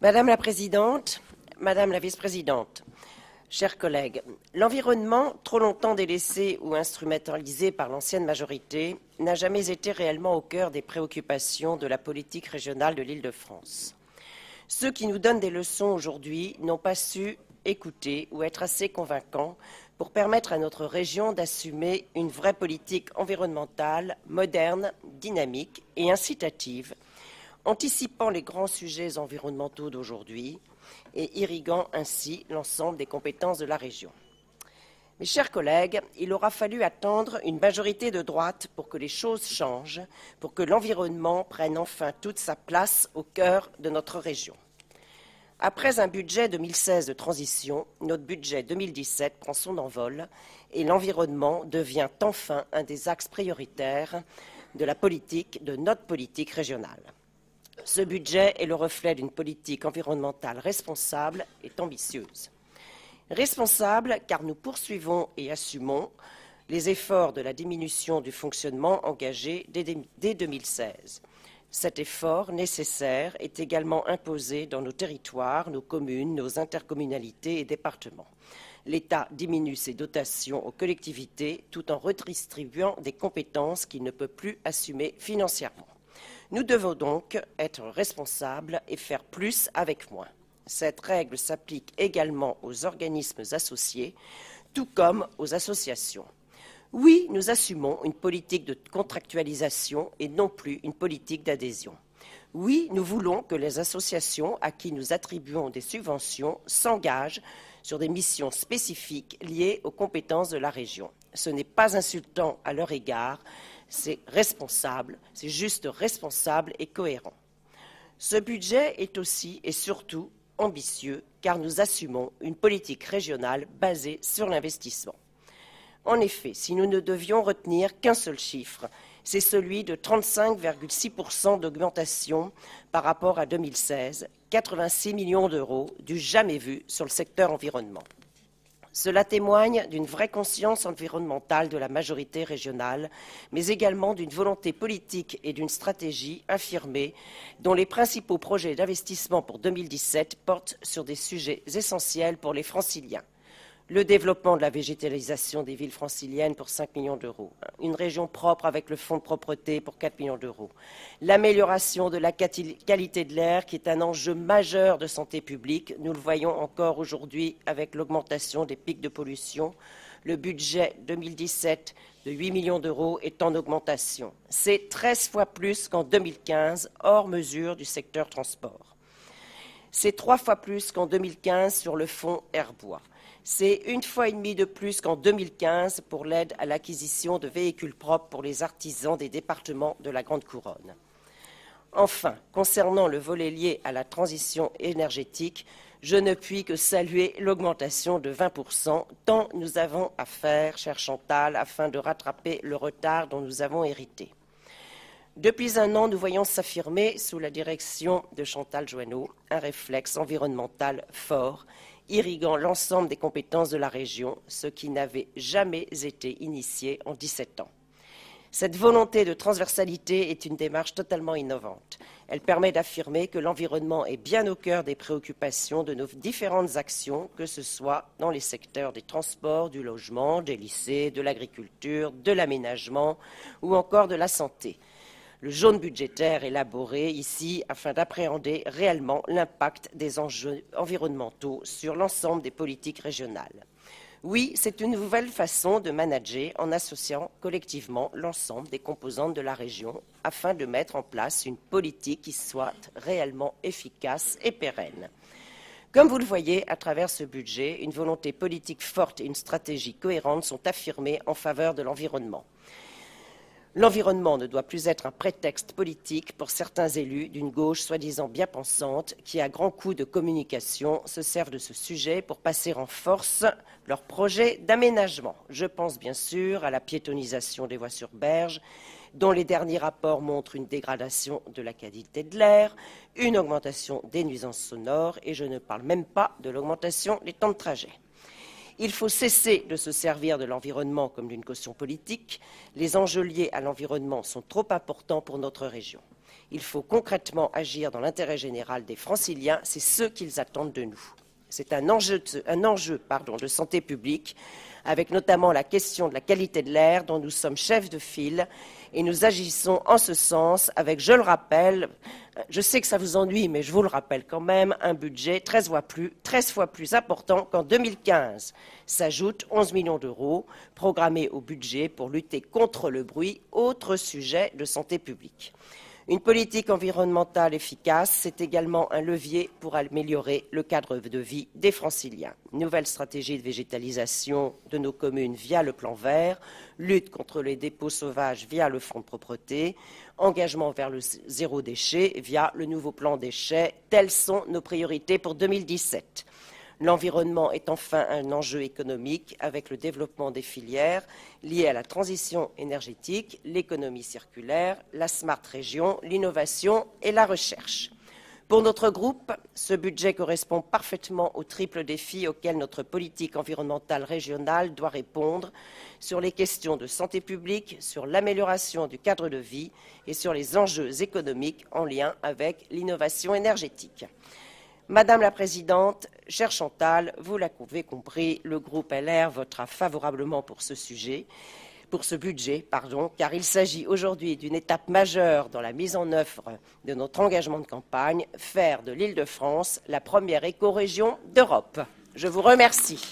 Madame la Présidente, Madame la Vice-présidente, chers collègues, l'environnement, trop longtemps délaissé ou instrumentalisé par l'ancienne majorité, n'a jamais été réellement au cœur des préoccupations de la politique régionale de l'Île-de-France. Ceux qui nous donnent des leçons aujourd'hui n'ont pas su écouter ou être assez convaincants pour permettre à notre région d'assumer une vraie politique environnementale moderne, dynamique et incitative, anticipant les grands sujets environnementaux d'aujourd'hui et irriguant ainsi l'ensemble des compétences de la région. Mes chers collègues, il aura fallu attendre une majorité de droite pour que les choses changent, pour que l'environnement prenne enfin toute sa place au cœur de notre région. Après un budget 2016 de transition, notre budget 2017 prend son envol et l'environnement devient enfin un des axes prioritaires de notre politique régionale. Ce budget est le reflet d'une politique environnementale responsable et ambitieuse. Responsable car nous poursuivons et assumons les efforts de la diminution du fonctionnement engagés dès 2016. Cet effort nécessaire est également imposé dans nos territoires, nos communes, nos intercommunalités et départements. L'État diminue ses dotations aux collectivités tout en redistribuant des compétences qu'il ne peut plus assumer financièrement. Nous devons donc être responsables et faire plus avec moins. Cette règle s'applique également aux organismes associés, tout comme aux associations. Oui, nous assumons une politique de contractualisation et non plus une politique d'adhésion. Oui, nous voulons que les associations à qui nous attribuons des subventions s'engagent sur des missions spécifiques liées aux compétences de la région. Ce n'est pas insultant à leur égard, c'est responsable, c'est juste responsable et cohérent. Ce budget est aussi et surtout ambitieux car nous assumons une politique régionale basée sur l'investissement. En effet, si nous ne devions retenir qu'un seul chiffre, c'est celui de 35,6% d'augmentation par rapport à 2016, 86 millions d'euros du jamais vu sur le secteur environnement. Cela témoigne d'une vraie conscience environnementale de la majorité régionale, mais également d'une volonté politique et d'une stratégie affirmée dont les principaux projets d'investissement pour 2017 portent sur des sujets essentiels pour les Franciliens. Le développement de la végétalisation des villes franciliennes pour 5 millions d'euros, une région propre avec le fonds de propreté pour 4 millions d'euros, l'amélioration de la qualité de l'air qui est un enjeu majeur de santé publique, nous le voyons encore aujourd'hui avec l'augmentation des pics de pollution, le budget 2017 de 8 millions d'euros est en augmentation. C'est 13 fois plus qu'en 2015, hors mesure du secteur transport. C'est 3 fois plus qu'en 2015 sur le fonds Airbois. C'est 1,5 fois de plus qu'en 2015 pour l'aide à l'acquisition de véhicules propres pour les artisans des départements de la Grande Couronne. Enfin, concernant le volet lié à la transition énergétique, je ne puis que saluer l'augmentation de 20%, tant nous avons à faire, chère Chantal, afin de rattraper le retard dont nous avons hérité. Depuis un an, nous voyons s'affirmer, sous la direction de Chantal Jouanneau, un réflexe environnemental fort, irriguant l'ensemble des compétences de la région, ce qui n'avait jamais été initié en 17 ans. Cette volonté de transversalité est une démarche totalement innovante. Elle permet d'affirmer que l'environnement est bien au cœur des préoccupations de nos différentes actions, que ce soit dans les secteurs des transports, du logement, des lycées, de l'agriculture, de l'aménagement ou encore de la santé. Le jaune budgétaire élaboré ici afin d'appréhender réellement l'impact des enjeux environnementaux sur l'ensemble des politiques régionales. Oui, c'est une nouvelle façon de manager en associant collectivement l'ensemble des composantes de la région afin de mettre en place une politique qui soit réellement efficace et pérenne. Comme vous le voyez à travers ce budget, une volonté politique forte et une stratégie cohérente sont affirmées en faveur de l'environnement. L'environnement ne doit plus être un prétexte politique pour certains élus d'une gauche soi-disant bien pensante qui, à grands coups de communication, se servent de ce sujet pour passer en force leurs projets d'aménagement. Je pense bien sûr à la piétonisation des voies sur berge, dont les derniers rapports montrent une dégradation de la qualité de l'air, une augmentation des nuisances sonores, et je ne parle même pas de l'augmentation des temps de trajet. Il faut cesser de se servir de l'environnement comme d'une caution politique. Les enjeux liés à l'environnement sont trop importants pour notre région. Il faut concrètement agir dans l'intérêt général des Franciliens, c'est ce qu'ils attendent de nous. C'est un enjeu de santé publique, avec notamment la question de la qualité de l'air dont nous sommes chefs de file et nous agissons en ce sens avec, je le rappelle, je sais que ça vous ennuie, mais je vous le rappelle quand même, un budget 13 fois plus important qu'en 2015. S'ajoutent 11 millions d'euros programmés au budget pour lutter contre le bruit, autre sujet de santé publique. Une politique environnementale efficace, c'est également un levier pour améliorer le cadre de vie des Franciliens. Nouvelle stratégie de végétalisation de nos communes via le plan vert, lutte contre les dépôts sauvages via le fonds de propreté, engagement vers le zéro déchet via le nouveau plan déchets. Telles sont nos priorités pour 2017. L'environnement est enfin un enjeu économique avec le développement des filières liées à la transition énergétique, l'économie circulaire, la Smart Région, l'innovation et la recherche. Pour notre groupe, ce budget correspond parfaitement aux triples défis auxquels notre politique environnementale régionale doit répondre sur les questions de santé publique, sur l'amélioration du cadre de vie et sur les enjeux économiques en lien avec l'innovation énergétique. Madame la Présidente, chère Chantal, vous l'avez compris, le groupe LR votera favorablement pour ce budget, car il s'agit aujourd'hui d'une étape majeure dans la mise en œuvre de notre engagement de campagne, faire de l'Île-de-France la première écorégion d'Europe. Je vous remercie.